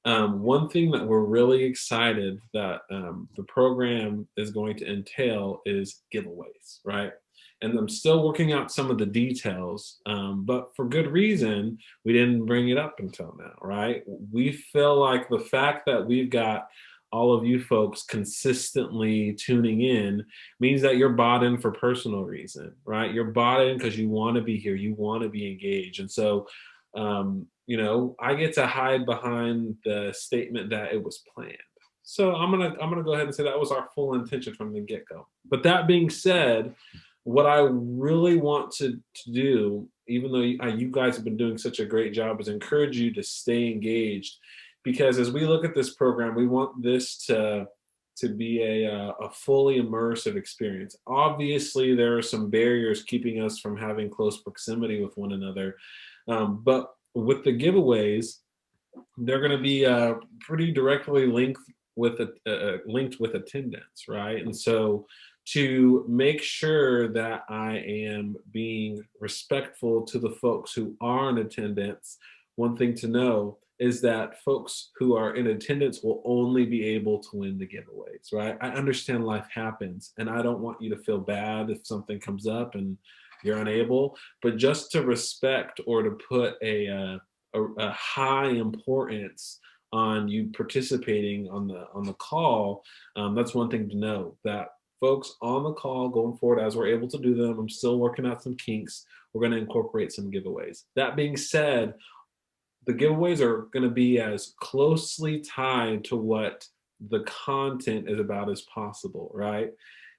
one thing that we're really excited that the program is going to entail is giveaways, right? and I'm still working out some of the details, but for good reason, we didn't bring it up until now, right? We feel like the fact that we've got all of you folks consistently tuning in means that you're bought in for personal reason, right? You're bought in because you want to be here, you want to be engaged. And so, I get to hide behind the statement that it was planned. So I'm gonna go ahead and say that was our full intention from the get-go. But that being said, what I really want to do, even though you guys have been doing such a great job, is encourage you to stay engaged, because as we look at this program, we want this to be a fully immersive experience. Obviously, there are some barriers keeping us from having close proximity with one another, but with the giveaways, they're going to be pretty directly linked with attendance, right? And so, to make sure that I am being respectful to the folks who are in attendance, one thing to know is that folks who are in attendance will only be able to win the giveaways, right? I understand life happens, and I don't want you to feel bad if something comes up and you're unable, but just to respect or to put a high importance on you participating on the call, that's one thing to know, that folks on the call going forward, as we're able to do them, I'm still working out some kinks, we're going to incorporate some giveaways. That being said, the giveaways are going to be as closely tied to what the content is about as possible, right?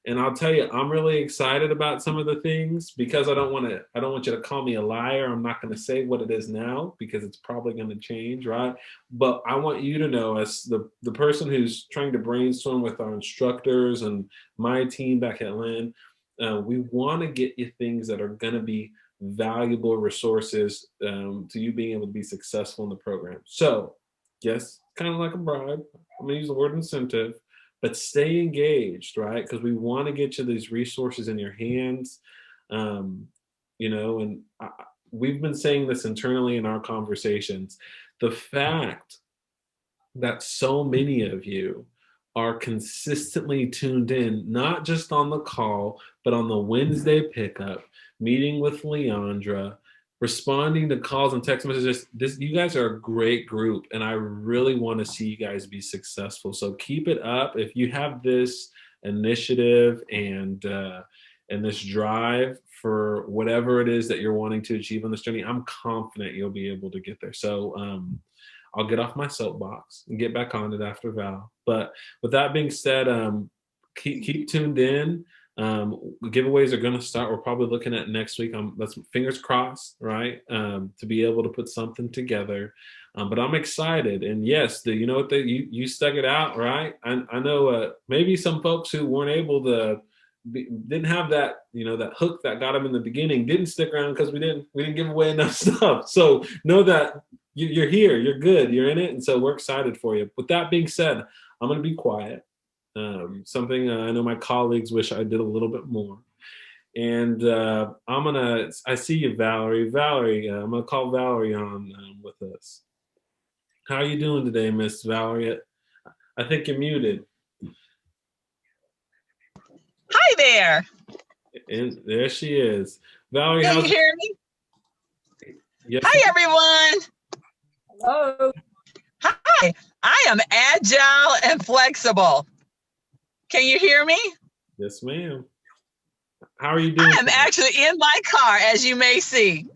And I'll tell you, I'm really excited about some of the things, because I don't want you to call me a liar. I'm not going to say what it is now, because it's probably going to change, right? But I want you to know, as the person who's trying to brainstorm with our instructors and my team back at Lynn, we want to get you things that are going to be valuable resources to you being able to be successful in the program. So, yes, kind of like a bribe. I'm going to use the word incentive, but stay engaged, right? Because we want to get you these resources in your hands. And we've been saying this internally in our conversations. The fact that so many of you are consistently tuned in, not just on the call, but on the Wednesday pickup, meeting with Leandra, responding to calls and text messages. You guys are a great group, and I really want to see you guys be successful. So keep it up. If you have this initiative and this drive for whatever it is that you're wanting to achieve on this journey, I'm confident you'll be able to get there. So I'll get off my soapbox and get back on it after Val. But with that being said, keep tuned in. Giveaways are going to start. We're probably looking at next week. That's fingers crossed, right? To be able to put something together. But I'm excited. And yes, you stuck it out, right? I know maybe some folks who weren't able to didn't have that, that hook that got them in the beginning, didn't stick around because we didn't give away enough stuff. So know that you're here, you're good, you're in it, and so we're excited for you. With that being said, I'm going to be quiet. Something I know my colleagues wish I did a little bit more. And I see you, Valerie. Valerie, I'm going to call Valerie on with us. How are you doing today, Miss Valerie? I think you're muted. Hi there. And there she is. Valerie, can you hear me? Yes. Hi, everyone. Hello. Hi, I am agile and flexible. Can you hear me? Yes, ma'am. How are you doing? I'm actually in my car, as you may see.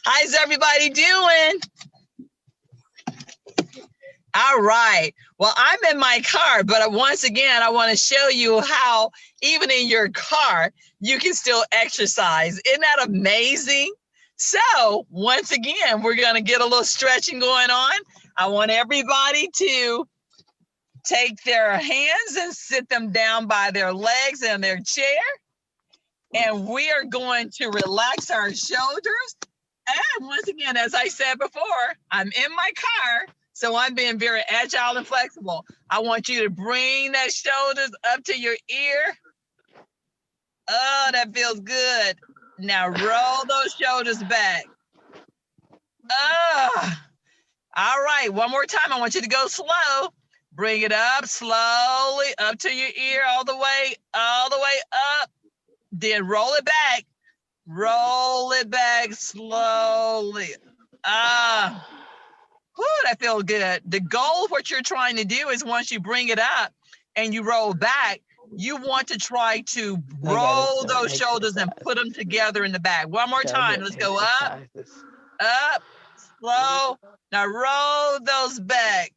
How's everybody doing? All right. Well, I'm in my car, but once again, I want to show you how even in your car, you can still exercise. Isn't that amazing? So once again, we're going to get a little stretching going on. I want everybody to take their hands and sit them down by their legs and their chair. And we are going to relax our shoulders. And once again, as I said before, I'm in my car, so I'm being very agile and flexible. I want you to bring that shoulders up to your ear. Oh, that feels good. Now roll those shoulders back. Oh, all right, one more time. I want you to go slow. Bring it up slowly, up to your ear, all the way up. Then roll it back. Roll it back slowly. Whew, that feels good. The goal, what you're trying to do is once you bring it up and you roll back, you want to try to roll those shoulders and put them together in the back. One more time. Let's go up, up, slow. Now roll those back.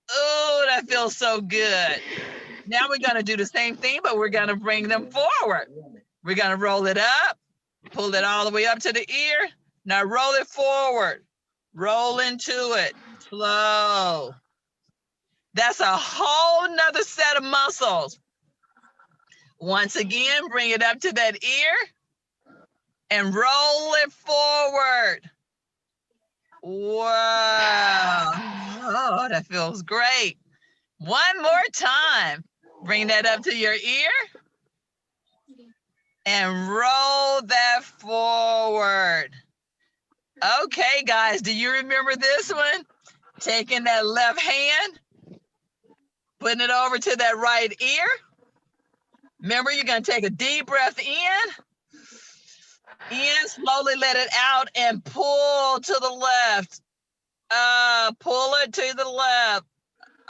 Oh, that feels so good. Now we're going to do the same thing, but we're going to bring them forward. We're going to roll it up, pull it all the way up to the ear. Now roll it forward. Roll into it, slow. That's a whole nother set of muscles. Once again, bring it up to that ear and roll it forward. Wow, oh, that feels great. One more time. Bring that up to your ear and roll that forward. Okay, guys, do you remember this one? Taking that left hand, putting it over to that right ear. Remember, you're gonna take a deep breath in, slowly let it out and pull to the left. Pull it to the left.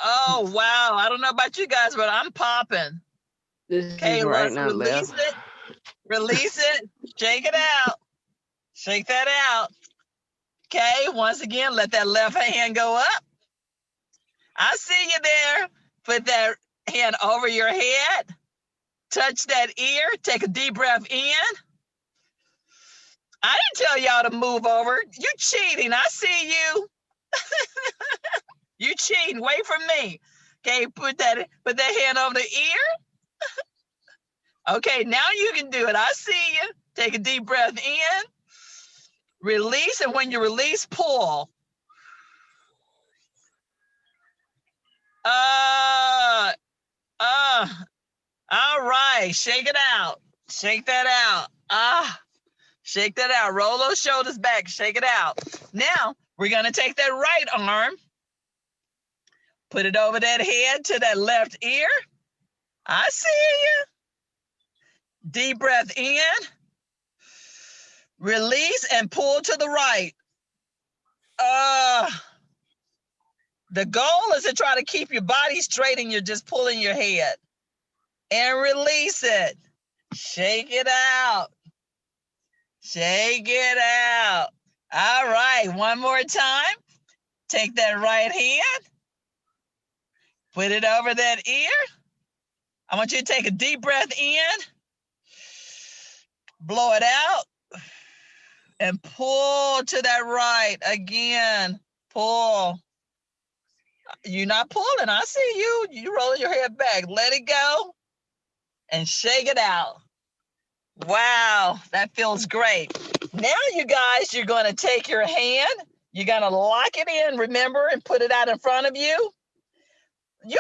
Oh, wow, I don't know about you guys, but I'm popping. Okay, let's release it. Release it, shake it out. Shake that out. Okay, once again, let that left hand go up. I see you there. Put that hand over your head. Touch that ear. Take a deep breath in. I didn't tell y'all to move over. You cheating. I see you. You cheating. Wait for me. Okay, put that hand over the ear. Okay, now you can do it. I see you. Take a deep breath in. Release, and when you release, pull. All right, shake it out. Shake that out. Shake that out. Roll those shoulders back, shake it out. Now, we're gonna take that right arm, put it over that head to that left ear. I see you. Deep breath in. Release and pull to the right. The goal is to try to keep your body straight and you're just pulling your head. And release it. Shake it out. Shake it out. All right, one more time. Take that right hand. Put it over that ear. I want you to take a deep breath in. Blow it out. And pull to that right again. Pull. You're not pulling. I see you. You rolling your head back. Let it go and shake it out. Wow, that feels great. Now, you guys, you're going to take your hand. You're going to lock it in, remember, and put it out in front of you. Wait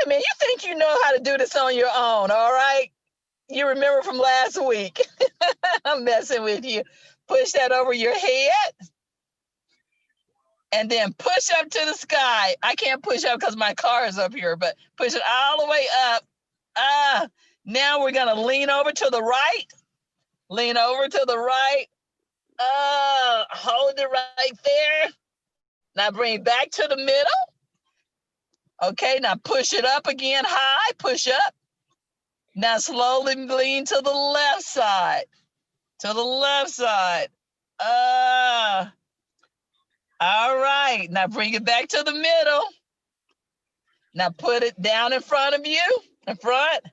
a minute. You think you know how to do this on your own, all right? You remember from last week. I'm messing with you. Push that over your head. And then push up to the sky. I can't push up because my car is up here, but push it all the way up. Now we're going to lean over to the right. Lean over to the right. Hold it right there. Now bring it back to the middle. Okay, now push it up again high. Push up. Now slowly lean to the left side. To the left side. All right, now bring it back to the middle. Now put it down in front of you, in front,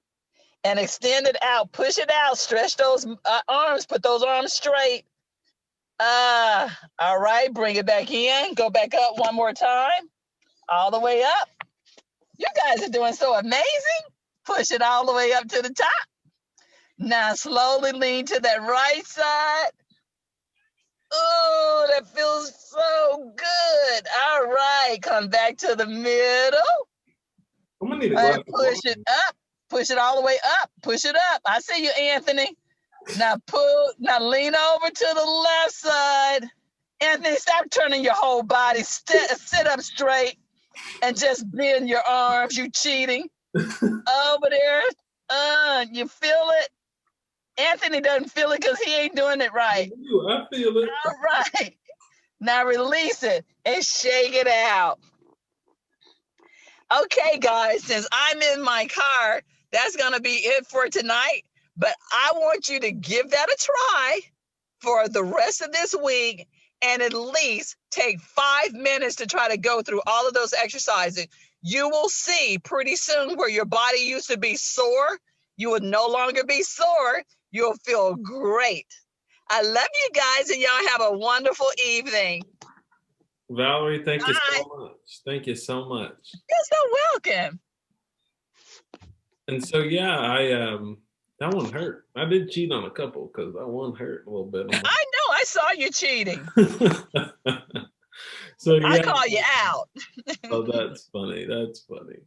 and extend it out. Push it out, stretch those arms, put those arms straight. All right, bring it back in. Go back up one more time, all the way up. You guys are doing so amazing. Push it all the way up to the top. Now slowly lean to that right side. Oh, that feels so good. All right, come back to the middle. I'm gonna need and push it up. Push it all the way up. Push it up. I see you, Anthony. Now lean over to the left side. Anthony, stop turning your whole body. Sit up straight and just bend your arms. You cheating. Over there. You feel it? Anthony doesn't feel it because he ain't doing it right. I feel it. All right. Now release it and shake it out. Okay, guys, since I'm in my car, that's going to be it for tonight. But I want you to give that a try for the rest of this week and at least take 5 minutes to try to go through all of those exercises. You will see pretty soon where your body used to be sore. You will no longer be sore. You'll feel great. I love you guys, and y'all have a wonderful evening. Valerie, thank you so much. Thank you so much. You're so welcome. And so, yeah, that one hurt. I did cheat on a couple because that one hurt a little bit. I know. I saw you cheating. So yeah. I call you out. Oh, that's funny. That's funny.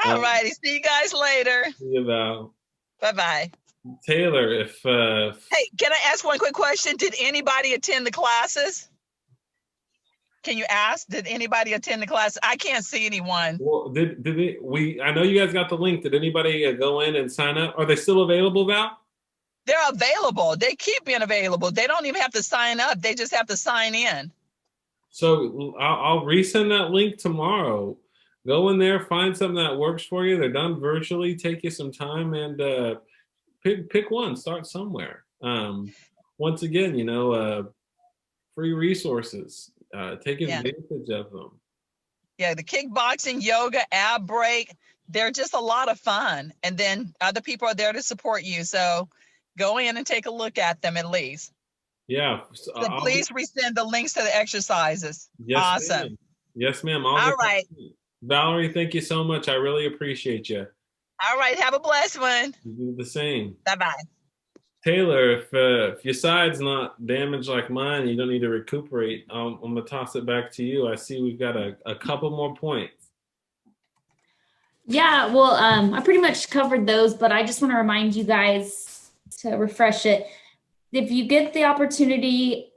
All righty. See you guys later. See you, Val. Bye-bye. Taylor, if hey, can I ask one quick question? Did anybody attend the classes? Can you ask? Did anybody attend the class? I can't see anyone. Well, did we? I know you guys got the link. Did anybody go in and sign up? Are they still available, Val? They're available. They keep being available. They don't even have to sign up. They just have to sign in. So I'll resend that link tomorrow. Go in there, find something that works for you. They're done virtually. Take you some time and pick one. Start somewhere. Once again, free resources. Take advantage of them. Yeah, the kickboxing, yoga, ab break, they're just a lot of fun. And then other people are there to support you. So go in and take a look at them at least. Yeah. So please resend the links to the exercises. Yes, awesome. Ma'am. Yes, ma'am. All right. Valerie, thank you so much. I really appreciate you. All right. Have a blessed one. You do the same. Bye-bye. Taylor, if your side's not damaged like mine, you don't need to recuperate. I'm going to toss it back to you. I see we've got a couple more points. Yeah, well, I pretty much covered those, but I just want to remind you guys to refresh it. If you get the opportunity,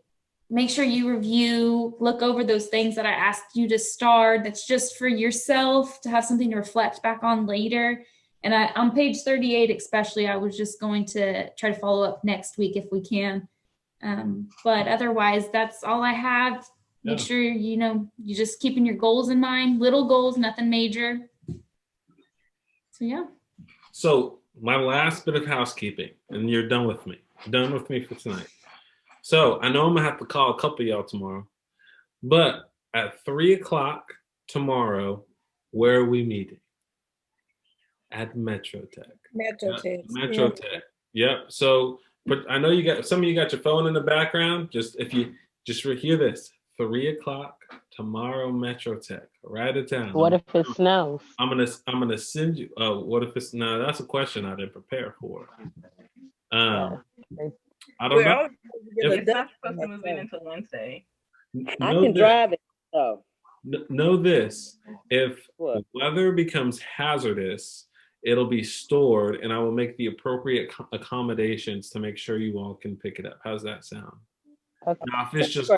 make sure you review, look over those things that I asked you to start. That's just for yourself to have something to reflect back on later. And on page 38, especially, I was just going to try to follow up next week if we can. But otherwise, that's all I have. Make sure, you're just keeping your goals in mind, little goals, nothing major. So, yeah. So my last bit of housekeeping, and you're done with me. Done with me for tonight. So I know I'm going to have to call a couple of y'all tomorrow. But at 3 o'clock tomorrow, where are we meeting? At Metrotech. Metrotech. Yep. So, but I know some of you got your phone in the background. If you hear this, 3 o'clock tomorrow, Metrotech. Write it down. What if it snows? I'm gonna send you. Oh, what if it's no? That's a question I didn't prepare for. I don't know. It's not supposed to move in until Wednesday. I can drive it. So. Know this: if the weather becomes hazardous, it'll be stored, and I will make the appropriate accommodations to make sure you all can pick it up. How's that sound? Okay. Now, if it's just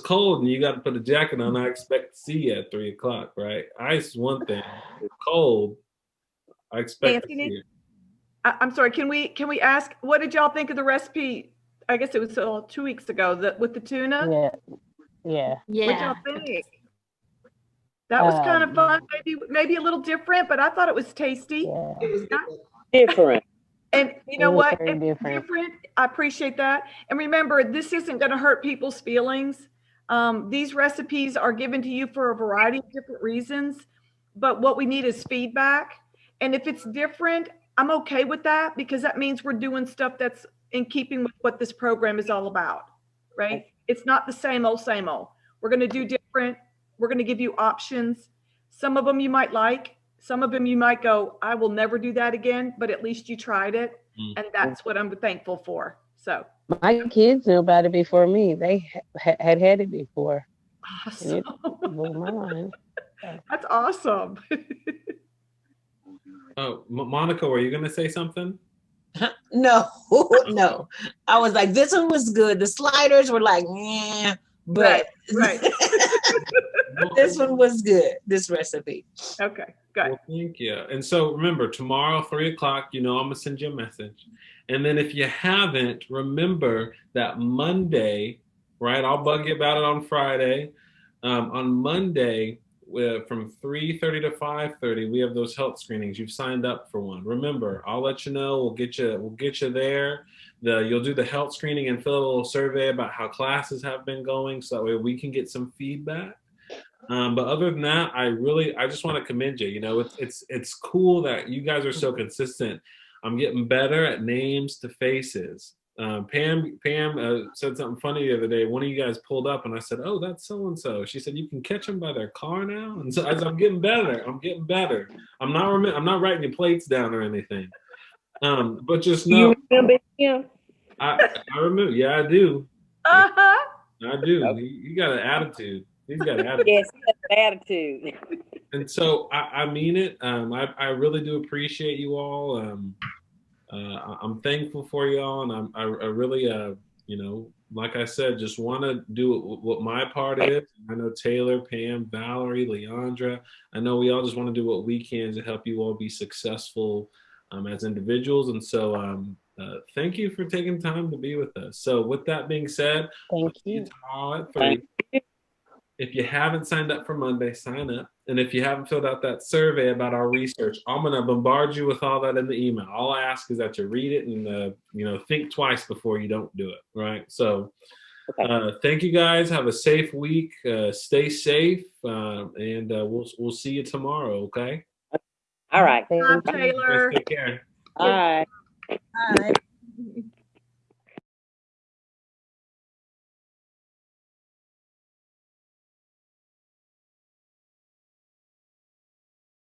cold, and you got to put a jacket on, I expect to see you at 3 o'clock, right? Ice is one thing. It's cold. I expect to see you. I'm sorry. Can we ask, what did y'all think of the recipe? I guess it was 2 weeks ago with the tuna. Yeah. What y'all think? That was kind of fun, maybe a little different, but I thought it was tasty. Yeah. It was not different. And you know what? Different. I appreciate that. And remember, this isn't going to hurt people's feelings. These recipes are given to you for a variety of different reasons, but what we need is feedback. And if it's different, I'm okay with that because that means we're doing stuff that's in keeping with what this program is all about, right? It's not the same old, same old. We're going to do different. We're going to give you options. Some of them you might like. Some of them you might go, I will never do that again, but at least you tried it. And that's what I'm thankful for. So my kids knew about it before me. They had it before. Awesome. It blew my mind. That's awesome. Oh, Monica, were you going to say something? No. I was like, this one was good. The sliders were like, yeah, but right. This one was good, this recipe. Okay, good. Well, thank you. And so remember, tomorrow, 3 o'clock, I'm going to send you a message. And then if you haven't, remember that Monday, right? I'll bug you about it on Friday. On Monday, from 3:30 to 5:30, we have those health screenings. You've signed up for one. Remember, I'll let you know. We'll get you there. You'll do the health screening and fill a little survey about how classes have been going, so that way we can get some feedback. But other than that, I just want to commend you. It's cool that you guys are so consistent. I'm getting better at names to faces. Pam said something funny the other day. One of you guys pulled up, and I said, "Oh, that's so and so." She said, "You can catch them by their car now." And so as I'm getting better, I'm not writing your plates down or anything. But just know, You remember him? I remember. Yeah, I do. Uh-huh. I do. He got an attitude. He's got an attitude. Yes, attitude. And so I mean it. I really do appreciate you all. I'm thankful for y'all, and I really, like I said, just want to do what my part is. I know Taylor, Pam, Valerie, Leandra. I know we all just want to do what we can to help you all be successful as individuals. And so thank you for taking time to be with us. So with that being said, Thank you. Tomorrow at 3. If you haven't signed up for Monday, sign up. And if you haven't filled out that survey about our research, I'm going to bombard you with all that in the email. All I ask is that you read it and, think twice before you don't do it. Right. So thank you guys. Have a safe week. Stay safe. And we'll see you tomorrow. Okay. All right. Taylor. Take care. All right. All right.